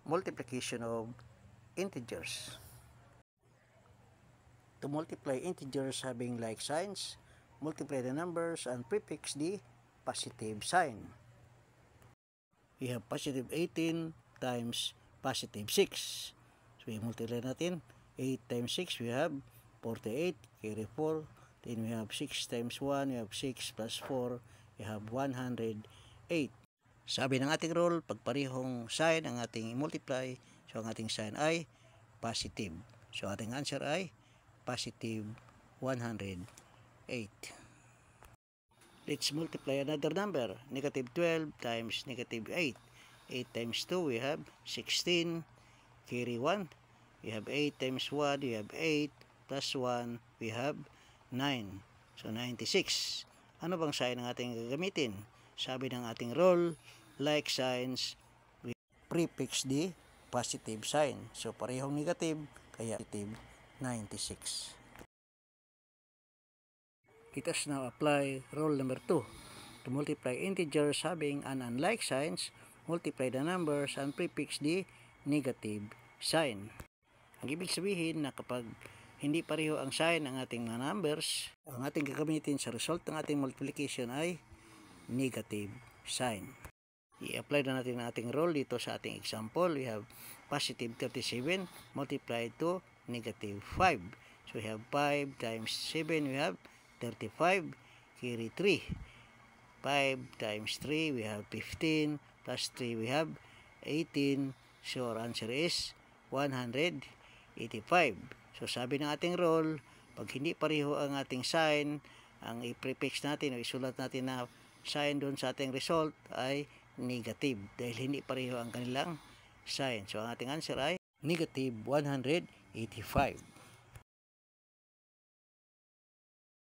multiplication of integers. To multiply integers having like signs, multiply the numbers and prefix the positive sign. We have positive 18 times positive 6. So, we multiply natin. 8 times 6, we have 48, carry 4. Then we have 6 times 1, we have 6 plus 4, we have 108. Sabi ng ating rule, pag parehong sign ang ating multiply, so ang ating sign ay positive. So ating answer ay positive 108. Let's multiply another number. Negative 12 times negative 8. 8 times 2, we have 16, carry 1. We have 8 times 1, we have 8, plus 1, we have 9. So 96. Ano bang sign ang ating gagamitin? Sabi ng ating rule, like signs, we prefix the positive sign. So parehong negative, kaya positive 96. Let us now apply rule number 2. To multiply integers having an unlike signs, multiply the numbers and prefix the negative sign. Ang ibig sabihin na kapag hindi pareho ang sign ng ating mga numbers, ang ating gagamitin sa result ng ating multiplication ay negative sign. I-apply na natin ang ating rule dito sa ating example. We have positive 37 multiplied to negative 5. So we have 5 times 7, we have 35, carry 3. 5 times 3, we have 15, plus 3, we have 18. So our answer is 185. So sabi ng ating rule, pag hindi pareho ang ating sign, ang i-prefix natin o isulat natin na sign doon sa ating result ay negative dahil hindi pareho ang kanilang sign. So ang ating answer ay negative 185.